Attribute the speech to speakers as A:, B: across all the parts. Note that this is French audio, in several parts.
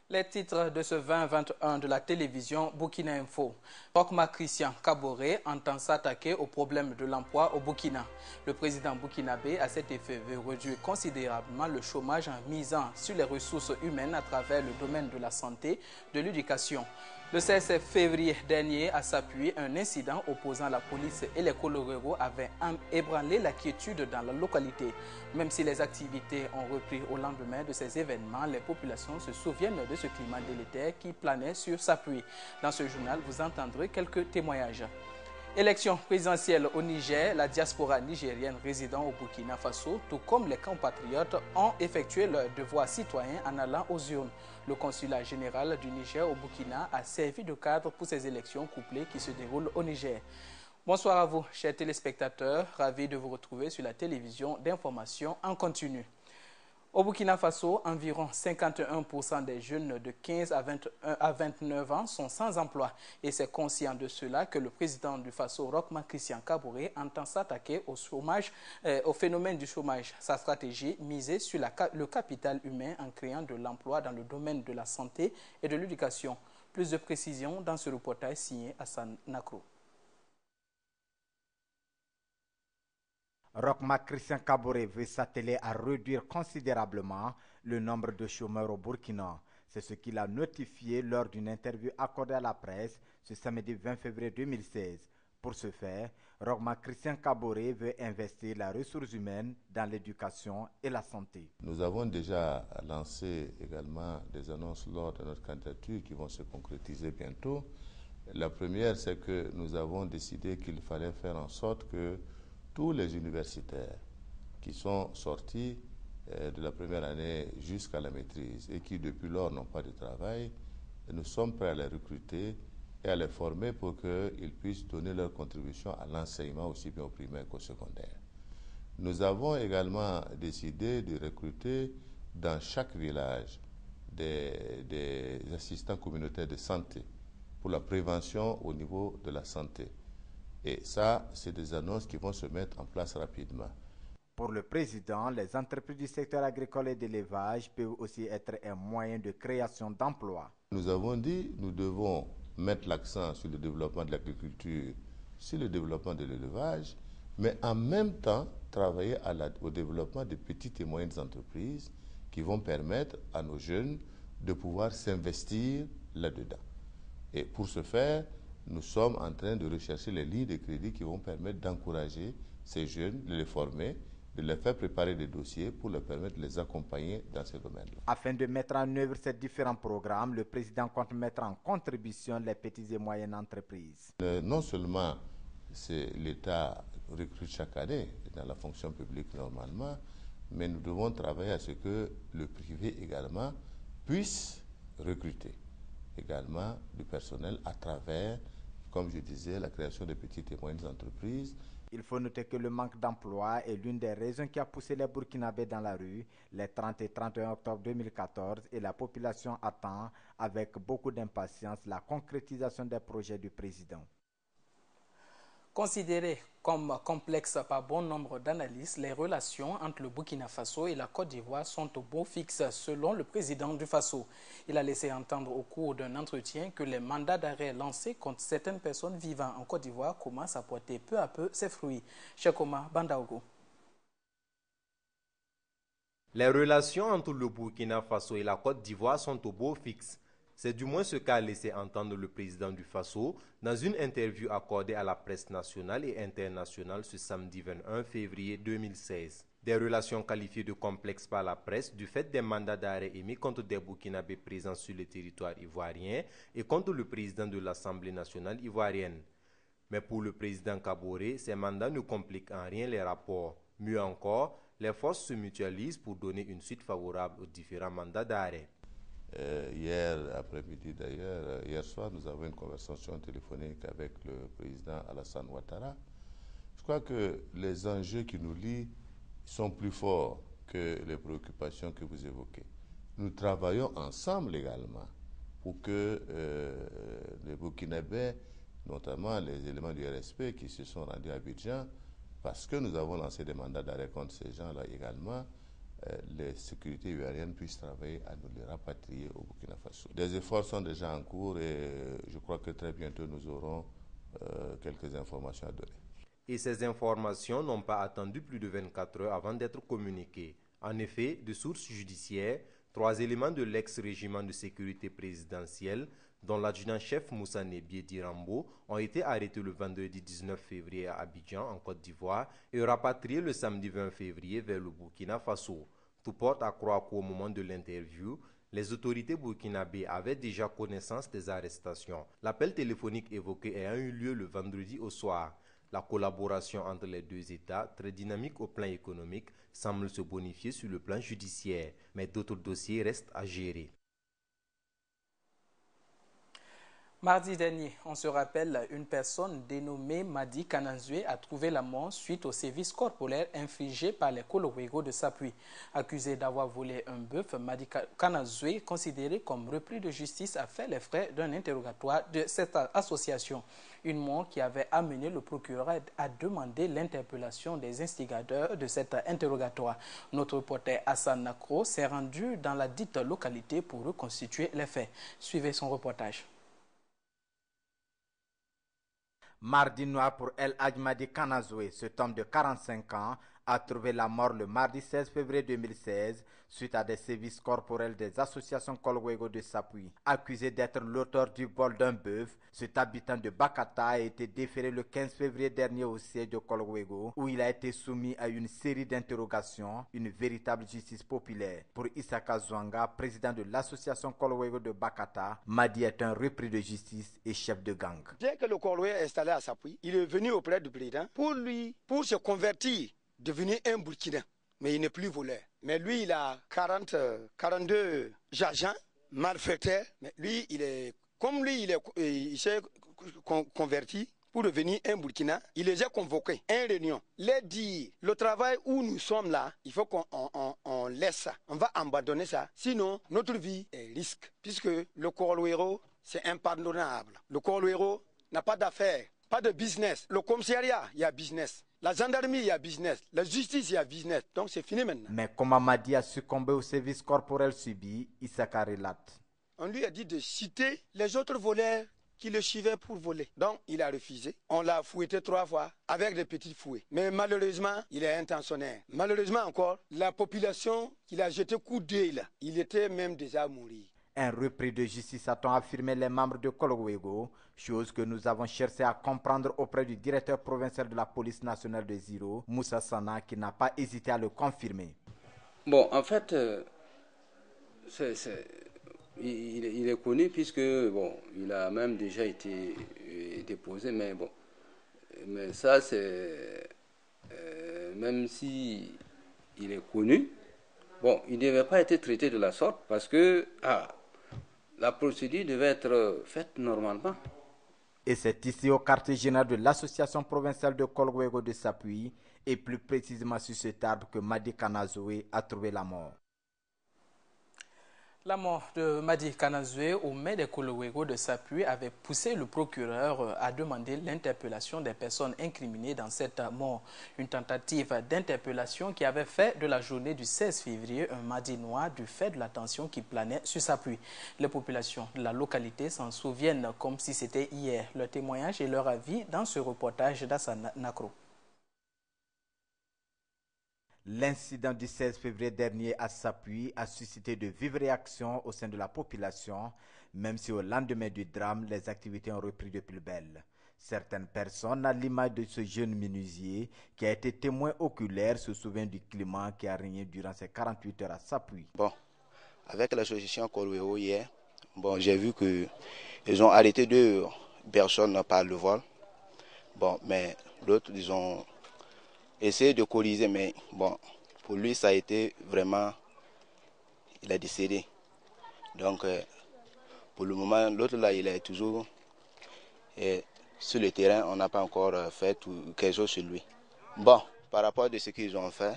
A: Les titres de ce 20-21 de la télévision Burkina Info. Rochmark Christian Kaboré entend s'attaquer au problème de l'emploi au Burkina. Le président burkinabé, à cet effet, veut réduire considérablement le chômage en misant sur les ressources humaines à travers le domaine de la santé, de l'éducation. Le 16 février dernier, à Sapuy, un incident opposant la police et les Coloreros avait ébranlé la quiétude dans la localité. Même si les activités ont repris au lendemain de ces événements, les populations se souviennent de ce climat délétère qui planait sur Sapuy. Dans ce journal, vous entendrez quelques témoignages. Élection présidentielle au Niger, la diaspora nigérienne résidant au Burkina Faso, tout comme les compatriotes, ont effectué leur devoir citoyen en allant aux urnes. Le consulat général du Niger au Burkina a servi de cadre pour ces élections couplées qui se déroulent au Niger. Bonsoir à vous, chers téléspectateurs, ravi de vous retrouver sur la télévision d'information en continu. Au Burkina Faso, environ 51% des jeunes de 15 à 29 ans sont sans emploi. Et c'est conscient de cela que le président du Faso, Rochmark Christian Kaboré, entend s'attaquer au phénomène du chômage. Sa stratégie misée sur le capital humain en créant de l'emploi dans le domaine de la santé et de l'éducation. Plus de précisions dans ce reportage signé Hassan Nakro.
B: Rochmark Christian Kaboré veut s'atteler à réduire considérablement le nombre de chômeurs au Burkina. C'est ce qu'il a notifié lors d'une interview accordée à la presse ce samedi 20 février 2016. Pour ce faire, Rochmark Christian Kaboré veut investir la ressource humaine dans l'éducation et la santé.
C: Nous avons déjà lancé également des annonces lors de notre candidature qui vont se concrétiser bientôt. La première, c'est que nous avons décidé qu'il fallait faire en sorte que tous les universitaires qui sont sortis de la première année jusqu'à la maîtrise et qui depuis lors n'ont pas de travail, nous sommes prêts à les recruter et à les former pour qu'ils puissent donner leur contribution à l'enseignement aussi bien au primaire qu'au secondaire. Nous avons également décidé de recruter dans chaque village des assistants communautaires de santé pour la prévention au niveau de la santé. Et ça, c'est des annonces qui vont se mettre en place rapidement.
B: Pour le président, les entreprises du secteur agricole et d'élevage peuvent aussi être un moyen de création d'emplois.
C: Nous avons dit que nous devons mettre l'accent sur le développement de l'agriculture, sur le développement de l'élevage, mais en même temps travailler au développement de petites et moyennes entreprises qui vont permettre à nos jeunes de pouvoir s'investir là-dedans. Et pour ce faire, nous sommes en train de rechercher les lignes de crédit qui vont permettre d'encourager ces jeunes, de les former, de les faire préparer des dossiers pour leur permettre de les accompagner dans ces domaines-là.
B: Afin de mettre en œuvre ces différents programmes, le président compte mettre en contribution les petites et moyennes entreprises.
C: Non seulement l'État recrute chaque année dans la fonction publique normalement, mais nous devons travailler à ce que le privé également puisse recruter également du personnel à travers, comme je disais, la création de petites et moyennes entreprises.
B: Il faut noter que le manque d'emploi est l'une des raisons qui a poussé les Burkinabés dans la rue les 30 et 31 octobre 2014 et la population attend avec beaucoup d'impatience la concrétisation des projets du président.
A: Considérées comme complexes par bon nombre d'analystes, les relations entre le Burkina Faso et la Côte d'Ivoire sont au beau fixe selon le président du Faso. Il a laissé entendre au cours d'un entretien que les mandats d'arrêt lancés contre certaines personnes vivant en Côte d'Ivoire commencent à porter peu à peu ses fruits. Cheikh Omar Bandaogo.
D: Les relations entre le Burkina Faso et la Côte d'Ivoire sont au beau fixe. C'est du moins ce qu'a laissé entendre le président du Faso dans une interview accordée à la presse nationale et internationale ce samedi 21 février 2016. Des relations qualifiées de complexes par la presse du fait des mandats d'arrêt émis contre des Burkinabés présents sur le territoire ivoirien et contre le président de l'Assemblée nationale ivoirienne. Mais pour le président Kaboré, ces mandats ne compliquent en rien les rapports. Mieux encore, les forces se mutualisent pour donner une suite favorable aux différents mandats d'arrêt.
C: Hier après-midi d'ailleurs, hier soir, nous avons une conversation téléphonique avec le président Alassane Ouattara. Je crois que les enjeux qui nous lient sont plus forts que les préoccupations que vous évoquez. Nous travaillons ensemble également pour que les Burkinabés, notamment les éléments du RSP qui se sont rendus à Abidjan, parce que nous avons lancé des mandats d'arrêt contre ces gens-là également, les sécurités ivoiriennes puissent travailler à nous les rapatrier au Burkina Faso. Des efforts sont déjà en cours et je crois que très bientôt nous aurons quelques informations à donner.
D: Et ces informations n'ont pas attendu plus de 24 heures avant d'être communiquées. En effet, de sources judiciaires, 3 éléments de l'ex-régiment de sécurité présidentielle, dont l'adjudant-chef Moussa Nebié Dirambo, ont été arrêtés le vendredi 19 février à Abidjan, en Côte d'Ivoire, et rapatriés le samedi 20 février vers le Burkina Faso. Tout porte à croire qu'au moment de l'interview, les autorités burkinabées avaient déjà connaissance des arrestations. L'appel téléphonique évoqué ayant eu lieu le vendredi au soir. La collaboration entre les deux États, très dynamique au plan économique, semble se bonifier sur le plan judiciaire, mais d'autres dossiers restent à gérer.
A: Mardi dernier, on se rappelle, une personne dénommée Madi Kanazoué a trouvé la mort suite au sévice corporel infligé par les Kolowego de Sapui. Accusé d'avoir volé un bœuf, Madi Kanazoué, considéré comme repris de justice, a fait les frais d'un interrogatoire de cette association. Une mort qui avait amené le procureur à demander l'interpellation des instigateurs de cet interrogatoire. Notre reporter Hassan Nakro s'est rendu dans la dite localité pour reconstituer les faits. Suivez son reportage.
B: Mardi noir pour El Hadj Kanazoué, cet homme de 45 ans a trouvé la mort le mardi 16 février 2016 suite à des sévices corporels des associations Kolowego de Sapui. Accusé d'être l'auteur du vol d'un bœuf, cet habitant de Bakata a été déféré le 15 février dernier au siège de Kolowego où il a été soumis à une série d'interrogations, une véritable justice populaire. Pour Isaka Zwanga, président de l'association Kolowego de Bakata, Madi est un repris de justice et chef de gang.
E: Dès que le Kolowego est installé à Sapui, il est venu auprès du président pour se convertir, devenir un Burkina. Mais il n'est plus voleur. Mais lui, il a 42 agents, malfaiteurs. Mais lui, il s'est converti pour devenir un Burkina. Il les a convoqués à une réunion. Les dit, le travail où nous sommes là, il faut qu'on laisse ça. On va abandonner ça. Sinon, notre vie est risque. Puisque le Kolowego, c'est impardonnable. Le Kolowego n'a pas d'affaires, pas de business. Le commissariat, il y a business. La gendarmerie, il y a business. La justice, il y a business. Donc, c'est fini maintenant.
B: Mais comment Madi a succombé au service corporel subi, Isaka relate.
E: On lui a dit de citer les autres voleurs qui le suivaient pour voler. Donc, il a refusé. On l'a fouetté 3 fois avec des petits fouets. Mais malheureusement, il est intentionnaire. Malheureusement encore, la population qu'il a jeté coup d'œil, il était même déjà mort.
B: Un repris de justice a-t-on affirmé les membres de Kolowego, chose que nous avons cherché à comprendre auprès du directeur provincial de la police nationale de Ziro, Moussa Sana, qui n'a pas hésité à le confirmer.
F: Bon, en fait, il est connu puisque, bon, il a même déjà été déposé, mais bon, mais ça c'est, même si il est connu, bon, il ne devait pas être traité de la sorte parce que, la procédure devait être faite normalement.
B: Et c'est ici au quartier général de l'association provinciale de Kolowego de Sapui, et plus précisément sur cet arbre que Madi Kanazoué a trouvé la mort.
A: La mort de Madi Kanazoué au maire de Kolowego de Sapui avait poussé le procureur à demander l'interpellation des personnes incriminées dans cette mort. Une tentative d'interpellation qui avait fait de la journée du 16 février un mardi noir du fait de la tension qui planait sur Sapui. Les populations de la localité s'en souviennent comme si c'était hier. Leur témoignage et leur avis dans ce reportage d'Hassan Nakro.
B: L'incident du 16 février dernier à Sapui a suscité de vives réactions au sein de la population, même si au lendemain du drame, les activités ont repris de plus belle. Certaines personnes, à l'image de ce jeune menuisier qui a été témoin oculaire, se souviennent du climat qui a régné durant ces 48 heures à Sapui.
G: Bon, avec l'association Kolowego hier, bon, j'ai vu qu'ils ont arrêté 2 personnes par le vol. Bon, mais l'autre, ils ont essayé de colliser, mais bon, pour lui, ça a été vraiment, il a décédé. Donc, pour le moment, l'autre là, il est toujours sur le terrain, on n'a pas encore fait quelque chose sur lui. Bon, par rapport à ce qu'ils ont fait,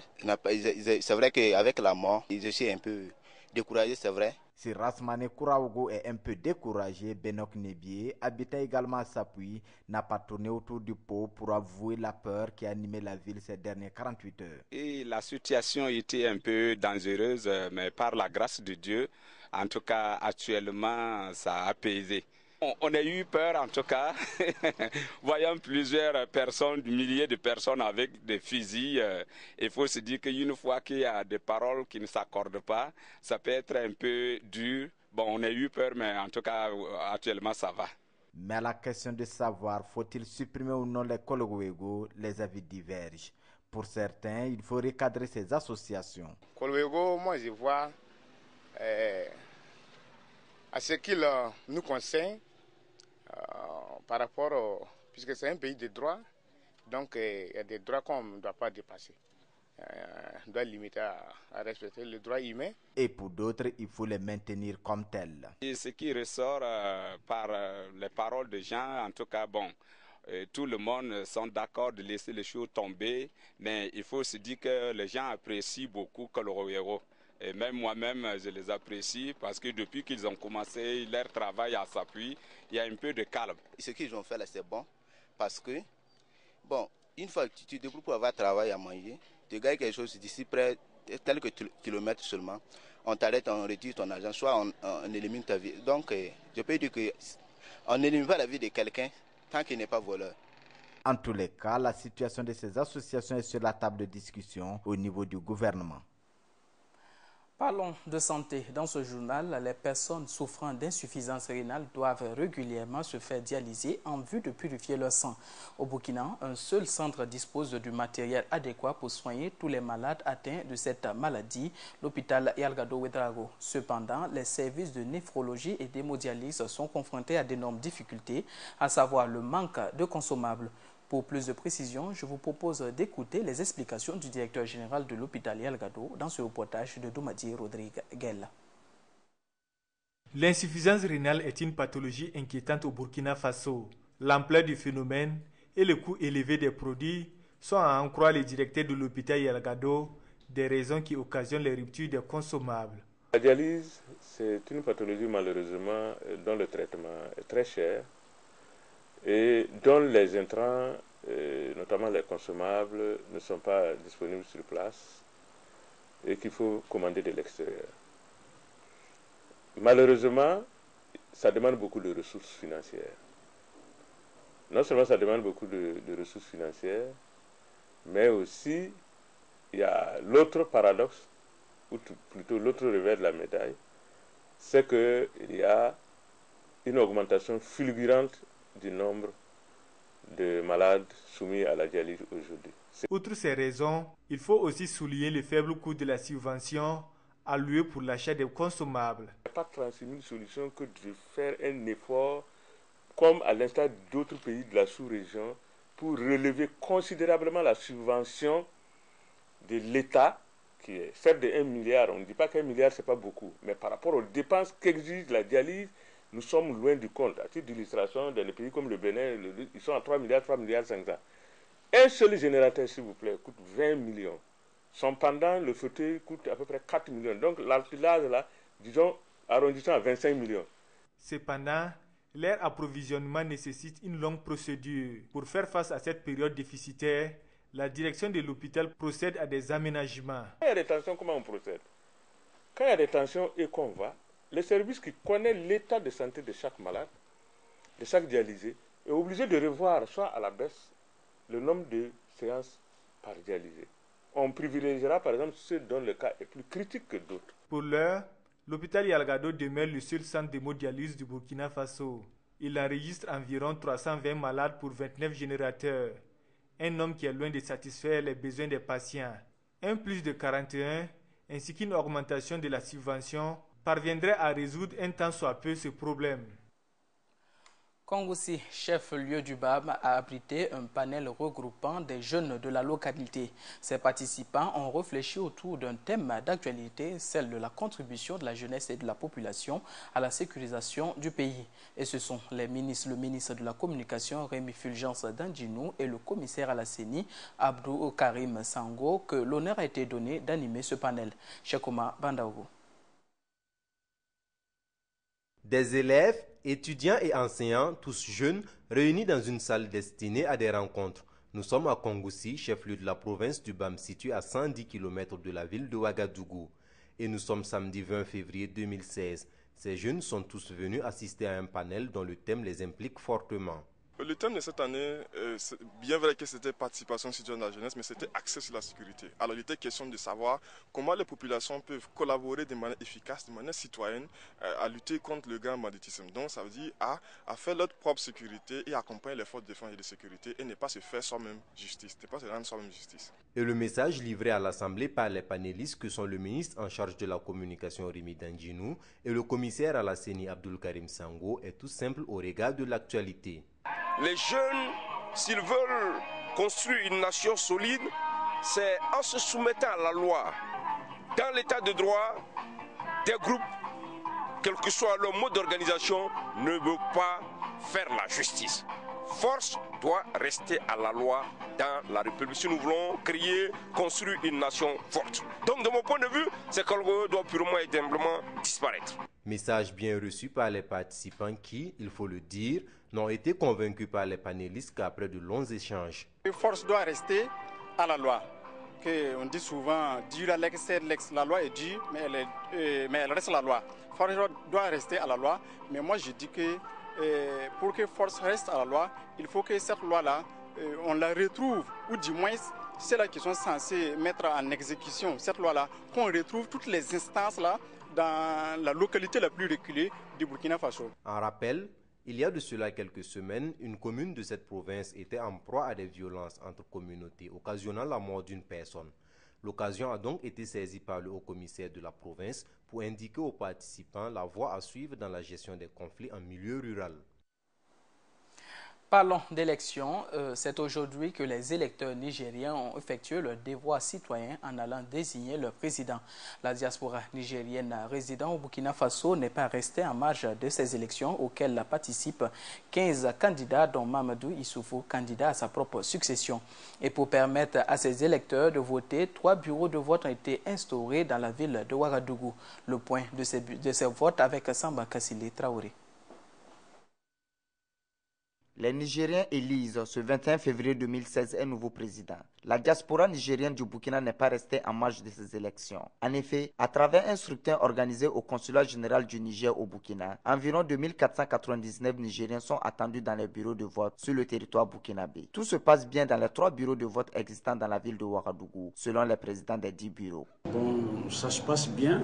G: c'est vrai qu'avec la mort, ils étaient un peu découragés, c'est vrai.
B: Si Rasmane Kouraogo est un peu découragé, Benok Nebié, habitant également à Sapuy, n'a pas tourné autour du pot pour avouer la peur qui a animé la ville ces dernières 48 heures.
H: Et la situation était un peu dangereuse, mais par la grâce de Dieu, en tout cas actuellement, ça a apaisé. On a eu peur en tout cas, voyant plusieurs personnes, des milliers de personnes avec des fusils. Il faut se dire qu'une fois qu'il y a des paroles qui ne s'accordent pas, ça peut être un peu dur. Bon, on a eu peur, mais en tout cas, actuellement, ça va.
B: Mais à la question de savoir, faut-il supprimer ou non les Kolwego, les avis divergent. Pour certains, il faut recadrer ces associations.
I: Kolwego, moi je vois, à ce qu'il nous conseille, par rapport puisque c'est un pays de droit, donc il y a des droits qu'on ne doit pas dépasser. On doit limiter à respecter le droit humain.
B: Et pour d'autres, il faut les maintenir comme tels.
H: Et ce qui ressort par les paroles des gens, en tout cas, bon, tout le monde sont d'accord de laisser les choses tomber, mais il faut se dire que les gens apprécient beaucoup Kolwego. Et même moi-même, je les apprécie parce que depuis qu'ils ont commencé leur travail à Sapuy, il y a un peu de calme.
G: Ce qu'ils ont fait là, c'est bon parce que, bon, une fois que tu te débrouilles pour avoir travail à manger, tu gagnes quelque chose d'ici près, quelques kilomètres seulement, on t'arrête, on réduit ton argent, soit on élimine ta vie. Donc, je peux dire qu'on n'élimine pas la vie de quelqu'un tant qu'il n'est pas voleur.
B: En tous les cas, la situation de ces associations est sur la table de discussion au niveau du gouvernement.
A: Parlons de santé. Dans ce journal, les personnes souffrant d'insuffisance rénale doivent régulièrement se faire dialyser en vue de purifier leur sang. Au Burkina, un seul centre dispose du matériel adéquat pour soigner tous les malades atteints de cette maladie, l'hôpital Yalgado Ouedraogo. Cependant, les services de néphrologie et d'hémodialyse sont confrontés à d'énormes difficultés, à savoir le manque de consommables. Pour plus de précision, je vous propose d'écouter les explications du directeur général de l'hôpital Yalgado dans ce reportage de Doumadi Rodrigue.
J: L'insuffisance rénale est une pathologie inquiétante au Burkina Faso. L'ampleur du phénomène et le coût élevé des produits sont, à en croire les directeurs de l'hôpital Yalgado, des raisons qui occasionnent les ruptures des consommables.
C: La dialyse, c'est une pathologie malheureusement dont le traitement est très cher et dont les intrants, notamment les consommables, ne sont pas disponibles sur place et qu'il faut commander de l'extérieur. Malheureusement, ça demande beaucoup de ressources financières. Non seulement ça demande beaucoup de ressources financières, mais aussi il y a l'autre paradoxe, ou plutôt l'autre revers de la médaille, c'est qu'il y a une augmentation fulgurante du nombre de malades soumis à la dialyse aujourd'hui.
J: Outre ces raisons, il faut aussi souligner le faible coût de la subvention allouée pour l'achat des consommables.
C: Il n'y a pas 36 000 solutions que de faire un effort, comme à l'instar d'autres pays de la sous-région, pour relever considérablement la subvention de l'État, qui est certes de 1 milliard. On ne dit pas qu'1 milliard, ce n'est pas beaucoup, mais par rapport aux dépenses qu'exige la dialyse, nous sommes loin du compte. À titre d'illustration, dans les pays comme le Bénin, ils sont à 3 milliards 500. Un seul générateur, s'il vous plaît, coûte 20 millions. Son pendant, le fauteuil, coûte à peu près 4 millions. Donc l'alpilage, là, disons, arrondissant à 25 millions.
J: Cependant, leur approvisionnement nécessite une longue procédure. Pour faire face à cette période déficitaire, la direction de l'hôpital procède à des aménagements.
C: Quand il y a des tensions, comment on procède? Quand il y a des tensions et qu'on va, le service qui connaît l'état de santé de chaque malade, de chaque dialysé, est obligé de revoir, soit à la baisse, le nombre de séances par dialysé. On privilégiera par exemple ceux dont le cas est plus critique que d'autres.
J: Pour l'heure, l'hôpital Yalgado demeure le seul centre d'hémodialyse du Burkina Faso. Il enregistre environ 320 malades pour 29 générateurs. Un nombre qui est loin de satisfaire les besoins des patients. Un plus de 41, ainsi qu'une augmentation de la subvention, parviendrait à résoudre un tant soit peu ce problème.
A: Kongoussi, chef-lieu du BAM, a abrité un panel regroupant des jeunes de la localité. Ces participants ont réfléchi autour d'un thème d'actualité, celle de la contribution de la jeunesse et de la population à la sécurisation du pays. Et ce sont le ministre de la Communication, Rémi Fulgence Dandjinou, et le commissaire à la CENI, Abdou Karim Sango, que l'honneur a été donné d'animer ce panel. Chekoma Bandaogo.
D: Des élèves, étudiants et enseignants, tous jeunes, réunis dans une salle destinée à des rencontres. Nous sommes à Kongoussi, chef-lieu de la province du BAM, situé à 110 km de la ville de Ouagadougou. Et nous sommes samedi 20 février 2016. Ces jeunes sont tous venus assister à un panel dont le thème les implique fortement.
K: Le thème de cette année, bien vrai que c'était participation citoyenne de la jeunesse, mais c'était axé sur la sécurité. Alors il était question de savoir comment les populations peuvent collaborer de manière efficace, de manière citoyenne, à lutter contre le grand banditisme. Donc ça veut dire à faire leur propre sécurité et accompagner les forces de défense et de sécurité et ne pas se faire soi-même justice, ne pas se rendre soi-même justice.
D: Et le message livré à l'Assemblée par les panélistes que sont le ministre en charge de la communication Rémi Danginou et le commissaire à la CENI Abdoul Karim Sango est tout simple au regard de l'actualité.
L: Les jeunes, s'ils veulent construire une nation solide, c'est en se soumettant à la loi. Dans l'état de droit, des groupes, quel que soit leur mode d'organisation, ne veulent pas faire la justice. Force doit rester à la loi dans la République. Si nous voulons créer, construire une nation forte. Donc de mon point de vue, c'est qu'on doit purement et simplement disparaître.
D: Message bien reçu par les participants qui, il faut le dire, n'ont été convaincus par les panélistes qu'après de longs échanges.
M: La force doit rester à la loi. On dit souvent, dure à l'excès, la loi est dure, mais elle reste la loi. Force doit rester à la loi, mais moi je dis que pour que force reste à la loi, il faut que cette loi-là, on la retrouve, ou du moins celles qui sont censées mettre en exécution cette loi-là, qu'on retrouve toutes les instances-là dans la localité la plus reculée du Burkina Faso.
D: En rappel, il y a de cela quelques semaines, une commune de cette province était en proie à des violences entre communautés, occasionnant la mort d'une personne. L'occasion a donc été saisie par le haut-commissaire de la province pour indiquer aux participants la voie à suivre dans la gestion des conflits en milieu rural.
A: Parlons d'élections. C'est aujourd'hui que les électeurs nigériens ont effectué leur devoir citoyen en allant désigner leur président. La diaspora nigérienne résidant au Burkina Faso n'est pas restée en marge de ces élections auxquelles participent 15 candidats, dont Mamadou Issoufou, candidat à sa propre succession. Et pour permettre à ces électeurs de voter, 3 bureaux de vote ont été instaurés dans la ville de Ouagadougou. Le point de ces votes avec Samba Kassile Traoré.
N: Les Nigériens élisent ce 21 février 2016 un nouveau président. La diaspora nigérienne du Burkina n'est pas restée en marge de ces élections. En effet, à travers un scrutin organisé au consulat général du Niger au Burkina, environ 2499 Nigériens sont attendus dans les bureaux de vote sur le territoire burkinabé. Tout se passe bien dans les 3 bureaux de vote existants dans la ville de Ouagadougou, selon les présidents des 10 bureaux.
O: Bon, ça se passe bien.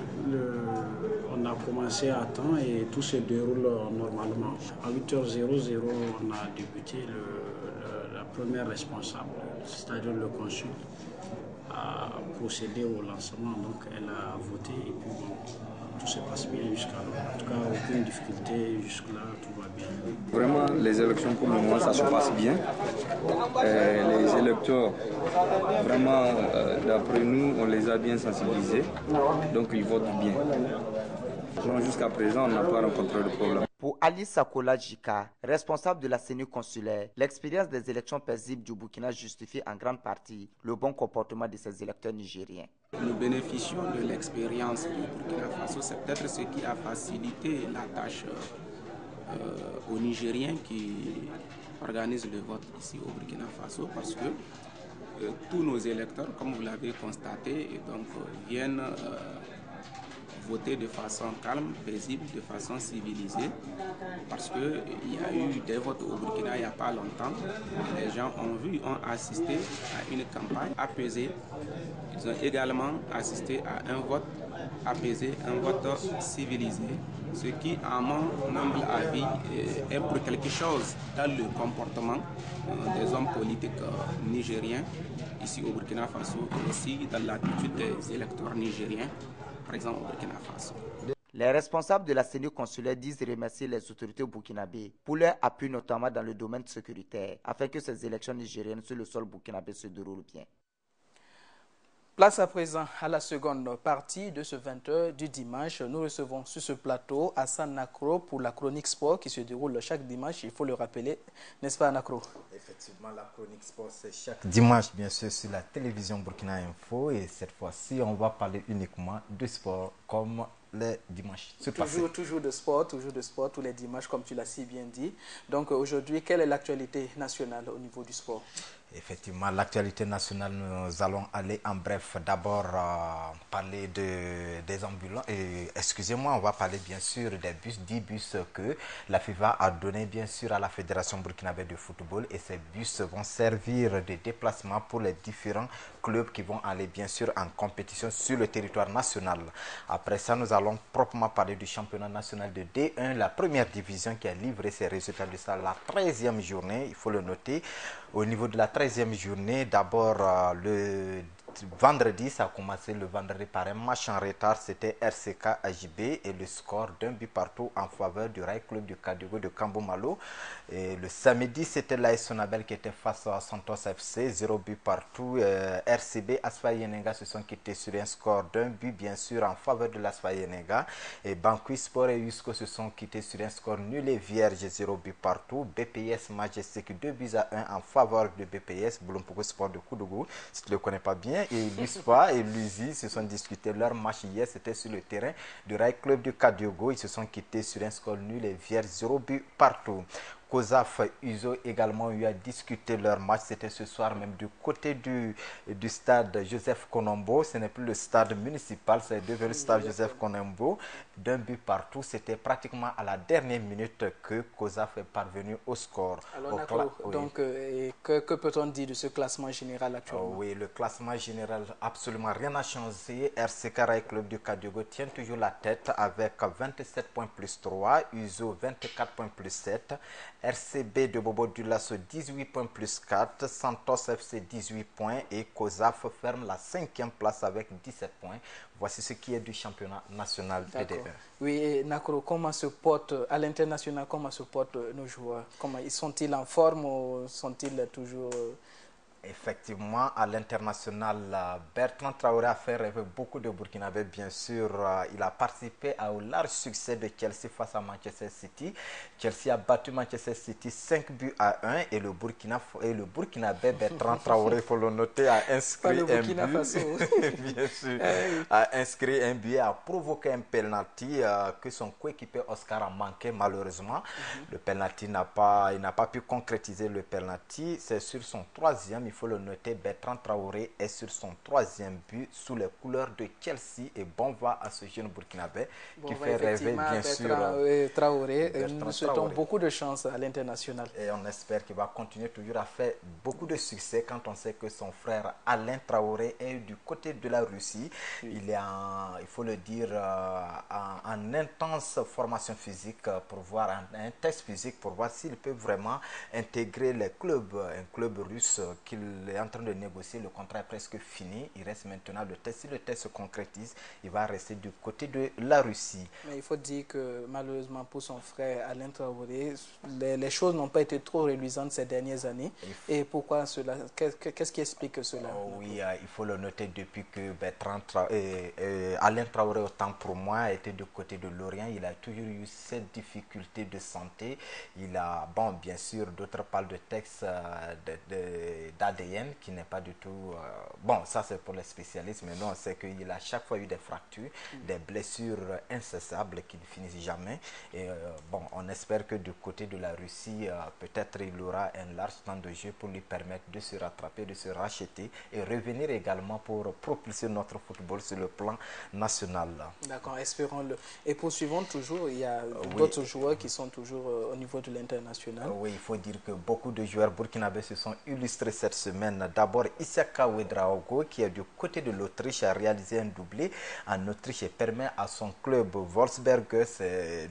O: On a commencé à temps et tout se déroule normalement. À 8h00, on a débuté la première responsable, c'est-à-dire le consul, a procédé au lancement. Donc elle a voté et puis bon, tout se passe bien jusqu'à là. En tout cas, aucune difficulté jusque-là, tout va bien.
P: Vraiment, les élections pour le moment, ça se passe bien. Les électeurs, vraiment, d'après nous, on les a bien sensibilisés. Donc ils votent bien. Jusqu'à présent, on n'a pas rencontré de problème.
N: Pour Ali Sakola Jika, responsable de la CENI consulaire, l'expérience des élections paisibles du Burkina justifie en grande partie le bon comportement de ces électeurs nigériens.
Q: Nous bénéficions de l'expérience du Burkina Faso. C'est peut-être ce qui a facilité la tâche aux Nigériens qui organisent le vote ici au Burkina Faso, parce que tous nos électeurs, comme vous l'avez constaté, donc, viennent voter de façon calme, paisible, de façon civilisée, parce qu'il y a eu des votes au Burkina il n'y a pas longtemps. Les gens ont assisté à une campagne apaisée. Ils ont également assisté à un vote apaisé, un vote civilisé, ce qui, à mon humble avis, est pour quelque chose dans le comportement des hommes politiques nigériens ici au Burkina Faso, et aussi dans l'attitude des électeurs nigériens, par exemple au Burkina Faso.
N: Les responsables de la CENI consulaire disent remercier les autorités burkinabées pour leur appui, notamment dans le domaine sécuritaire, afin que ces élections nigériennes sur le sol burkinabé se déroulent bien.
A: Place à présent à la seconde partie de ce 20h du dimanche. Nous recevons sur ce plateau Hassan Nakro pour la chronique sport qui se déroule chaque dimanche, il faut le rappeler, n'est-ce pas Nakro?
B: Effectivement, la chronique sport c'est chaque dimanche bien sûr sur la télévision Burkina Info et cette fois-ci on va parler uniquement de sport. comme les dimanches.
A: Toujours de sport, tous les dimanches, comme tu l'as si bien dit. Donc aujourd'hui, quelle est l'actualité nationale au niveau du sport?
B: Effectivement, l'actualité nationale, nous allons aller en bref. D'abord, parler des ambulants. Excusez-moi, on va parler bien sûr des bus, 10 bus que la FIFA a donné bien sûr à la Fédération burkinabé de football. Et ces bus vont servir de déplacement pour les différents clubs qui vont aller bien sûr en compétition sur le territoire national. Après ça, nous allons proprement parler du championnat national de D1, la première division qui a livré ses résultats de ça la 13e journée, il faut le noter. Au niveau de la 13e journée, d'abord le vendredi, ça a commencé le vendredi par un match en retard, c'était RCK AJB et le score d'un but partout en faveur du Rail Club du Kadougou de Kambomalo. Et le samedi, c'était l'AS Sonabel qui était face à Santos FC, 0 but partout. RCB, Asfa Yenenga se sont quittés sur un score d'un but bien sûr en faveur de l'Asfa Yenenga. Et Banqui Sport et Yusko se sont quittés sur un score nul et vierge, 0 but partout. BPS Majestic 2 buts à 1 en faveur de BPS, Boulompoko Sport de Koudougou, si tu ne le connais pas bien. Et l'USPA et l'UZI se sont discutés leur match hier, c'était sur le terrain du Rail Club de Kadiogo. Ils se sont quittés sur un score nul et vierge, 0 but partout. COSAF Uzo également eu à discuter leur match, c'était ce soir même du côté du stade Joseph Konombo. Ce n'est plus le stade municipal, c'est devenu le stade Joseph Konombo. D'un but partout, c'était pratiquement à la dernière minute que COSAF est parvenu au score.
A: Alors donc que peut-on dire de ce classement général actuellement?
B: Oui, le classement général, absolument rien n'a changé. RCK Rail Club du Kadiogo tient toujours la tête avec 27 points plus 3, Uzo 24 points plus 7, RCB de Bobo Dioulasso 18 points plus 4, Santos FC 18 points et COSAF ferme la 5e place avec 17 points. Voici ce qui est du championnat national D1.
A: Oui, Nakoro, comment se portent à l'international, comment se portent nos joueurs? Sont-ils en forme ou sont-ils toujours...
B: Effectivement, à l'international, Bertrand Traoré a fait rêver beaucoup de Burkinabés, bien sûr. Il a participé au large succès de Chelsea face à Manchester City. Chelsea a battu Manchester City 5 buts à 1 et le Burkinabé Bertrand Traoré, il faut le noter, a inscrit un but. Bien sûr, a inscrit un but, a provoqué un penalty que son coéquipier Oscar a manqué malheureusement. Le penalty n'a pas pu concrétiser le penalty. C'est sur son 3e. Il faut le noter, Bertrand Traoré est sur son 3e but sous les couleurs de Chelsea et bon va à ce jeune Burkinabé qui fait rêver bien sûr
A: Traoré. Nous souhaitons beaucoup de chance à l'international.
B: Et on espère qu'il va continuer toujours à faire beaucoup de succès quand on sait que son frère Alain Traoré est du côté de la Russie. Il est il faut le dire, en intense formation physique pour voir un test physique pour voir s'il peut vraiment intégrer les clubs, un club russe qu'il est en train de négocier. Le contrat est presque fini. Il reste maintenant le test. Si le test se concrétise, il va rester du côté de la Russie.
A: Mais il faut dire que malheureusement pour son frère Alain Traoré, les choses n'ont pas été trop reluisantes ces dernières années. Et pourquoi cela? Qu'est-ce qui explique cela?
B: Oui, il faut le noter depuis que Alain Traoré, autant pour moi, a été du côté de Lorient. Il a toujours eu cette difficulté de santé. Il a, bon, bien sûr, d'autres parlent de texte d'ADN qui n'est pas du tout... bon, ça c'est pour les spécialistes, mais non, c'est qu'il a chaque fois eu des fractures, des blessures incessables qui ne finissent jamais. Et bon, on espère que du côté de la Russie, peut-être il aura un large temps de jeu pour lui permettre de se rattraper, de se racheter et revenir également pour propulser notre football sur le plan national.
A: D'accord, espérons-le. Et poursuivons toujours, il y a d'autres joueurs qui sont toujours au niveau de l'international.
B: Oui, il faut dire que beaucoup de joueurs burkinabés se sont illustrés cette semaine. D'abord, Isaka Ouedraogo, qui est du côté de l'Autriche, a réalisé un doublé en Autriche et permet à son club Wolfsberg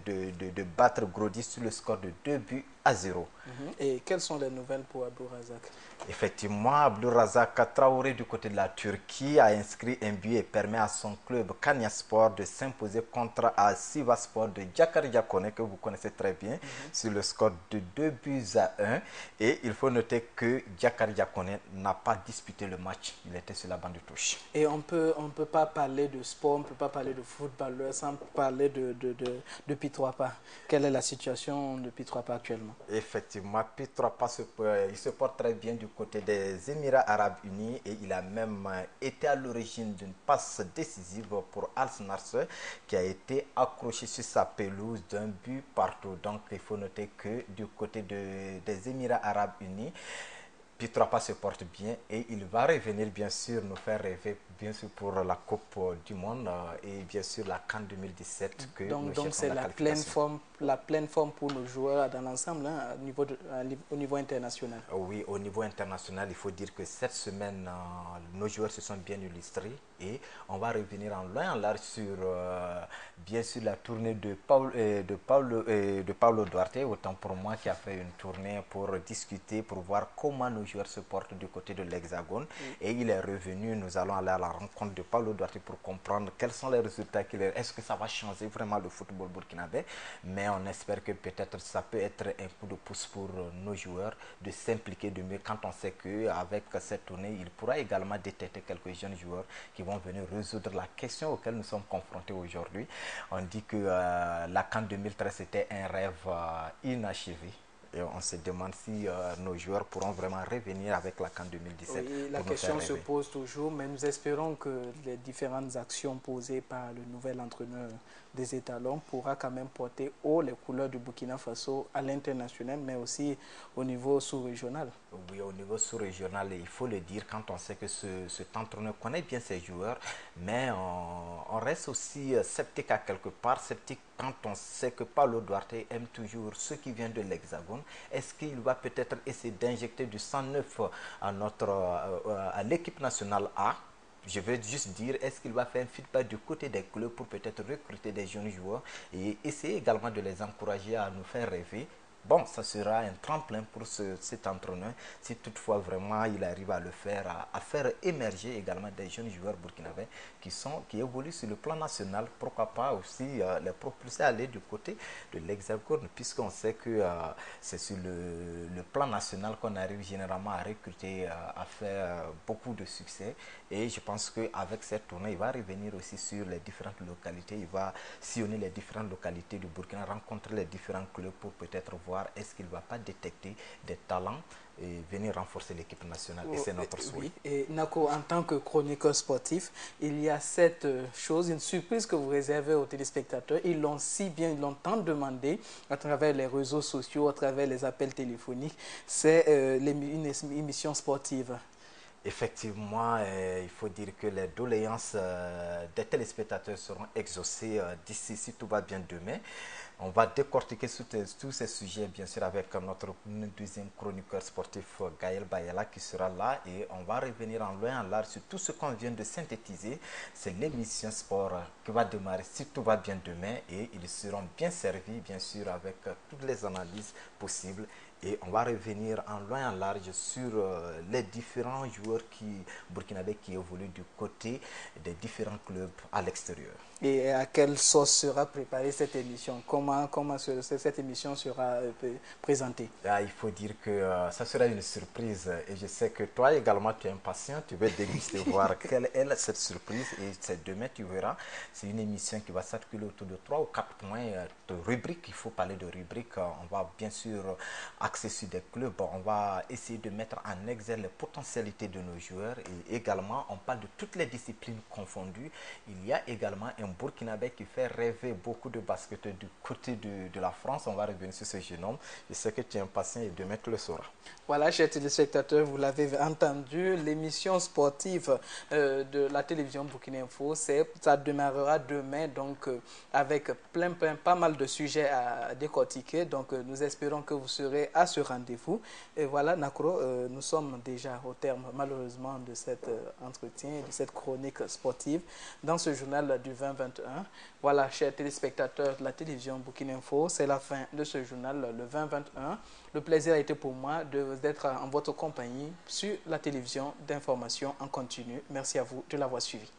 B: de battre Grody sur le score de 2 buts à 0.
A: Et quelles sont les nouvelles pour Abdourazak?
B: Effectivement, Abdourazak Traoré du côté de la Turquie a inscrit un but et permet à son club Kanyaspor de s'imposer contre Sivaspor de Djakar Diakone, que vous connaissez très bien, sur le score de 2 buts à 1. Et il faut noter que Djakar Diakone n'a pas disputé le match, il était sur la bande de touche.
A: Et on peut pas parler de sport, on ne peut pas parler de footballeur sans parler de Pitroapa. Quelle est la situation de Pitroapa actuellement?
B: Effectivement, P3 il se porte très bien du côté des Émirats Arabes Unis et il a même été à l'origine d'une passe décisive pour Al-Nassr qui a été accroché sur sa pelouse d'un but partout. Donc il faut noter que du côté des Émirats Arabes Unis, P3 se porte bien et il va revenir bien sûr nous faire rêver bien sûr pour la Coupe du Monde et bien sûr la CAN 2017 que
A: donc c'est la pleine forme pour nos joueurs dans l'ensemble au niveau international.
B: Oui, au niveau international, il faut dire que cette semaine nos joueurs se sont bien illustrés et on va revenir en loin en large sur bien sûr la tournée de Paulo Duarte, autant pour moi qui a fait une tournée pour discuter, pour voir comment nos joueurs se portent du côté de l'Hexagone et il est revenu, nous allons aller à la rencontre de Paulo Duarte pour comprendre quels sont les résultats est-ce que ça va changer vraiment le football burkinabé, mais on espère que peut-être ça peut être un coup de pouce pour nos joueurs de s'impliquer de mieux quand on sait qu'avec cette tournée, il pourra également détecter quelques jeunes joueurs qui vont venir résoudre la question auquel nous sommes confrontés aujourd'hui. On dit que la CAN 2013 était un rêve inachevé. Et on se demande si nos joueurs pourront vraiment revenir avec la CAN 2017.
A: Oui, la question se pose toujours, mais nous espérons que les différentes actions posées par le nouvel entraîneur des étalons pourra quand même porter haut les couleurs du Burkina Faso à l'international, mais aussi au niveau sous-régional.
B: Oui, au niveau sous-régional, il faut le dire quand on sait que cet entraîneur connaît bien ses joueurs, mais on reste aussi sceptique à quelque part, sceptique quand on sait que Paulo Duarte aime toujours ceux qui viennent de l'Hexagone. Est-ce qu'il va peut-être essayer d'injecter du sang neuf à l'équipe nationale A? Je veux juste dire, est-ce qu'il va faire un feedback du côté des clubs pour peut-être recruter des jeunes joueurs et essayer également de les encourager à nous faire rêver? Bon, ça sera un tremplin pour cet entraîneur, si toutefois vraiment il arrive à le faire, à faire émerger également des jeunes joueurs burkinabés qui évoluent sur le plan national, pourquoi pas aussi les propulser à aller du côté de l'Hexagone, puisqu'on sait que c'est sur le plan national qu'on arrive généralement à recruter, à faire beaucoup de succès. Et je pense qu'avec cette tournée, il va revenir aussi sur les différentes localités, il va sillonner les différentes localités du Burkina, rencontrer les différents clubs pour peut-être voir est-ce qu'il ne va pas détecter des talents et venir renforcer l'équipe nationale. Et c'est notre souhait.
A: Oui. Et Nako, en tant que chroniqueur sportif, il y a cette chose, une surprise que vous réservez aux téléspectateurs. Ils l'ont ils l'ont tant demandé à travers les réseaux sociaux, à travers les appels téléphoniques. C'est une émission sportive.
B: Effectivement, il faut dire que les doléances des téléspectateurs seront exaucées d'ici, si tout va bien demain. On va décortiquer tous ces sujets, bien sûr, avec notre deuxième chroniqueur sportif, Gaël Bayala, qui sera là. Et on va revenir en loin, en large sur tout ce qu'on vient de synthétiser. C'est l'émission sport qui va démarrer, si tout va bien demain. Et ils seront bien servis, bien sûr, avec toutes les analyses possibles. Et on va revenir en loin, en large sur les différents joueurs burkinabés qui évoluent du côté des différents clubs à l'extérieur.
A: Et à quelle sauce sera préparée cette émission? Comment cette émission sera présentée?
B: Il faut dire que ça sera une surprise. Et je sais que toi également, tu es impatient. Tu veux déguster, voir quelle est cette surprise. Et c'est demain, tu verras. C'est une émission qui va s'articuler autour de 3 ou 4 points de rubriques. Il faut parler de rubriques. On va bien sûr axer sur des clubs. On va essayer de mettre en exergue les potentialités de nos joueurs. Et également, on parle de toutes les disciplines confondues. Il y a également un Burkinabé qui fait rêver beaucoup de basketteurs du côté de la France. On va revenir sur ce jeune homme. Je sais que tu es impatient et demain tu le sauras.
A: Voilà, chers téléspectateurs, vous l'avez entendu, l'émission sportive de la télévision Burkina Info, ça démarrera demain, donc avec pas mal de sujets à décortiquer. Donc nous espérons que vous serez à ce rendez-vous. Et voilà, Nakro, nous sommes déjà au terme malheureusement de cet entretien, de cette chronique sportive dans ce journal du 2021. Voilà, chers téléspectateurs de la télévision Burkina Info, c'est la fin de ce journal, le 2021. Le plaisir a été pour moi d'être en votre compagnie sur la télévision d'information en continu. Merci à vous de l'avoir suivi.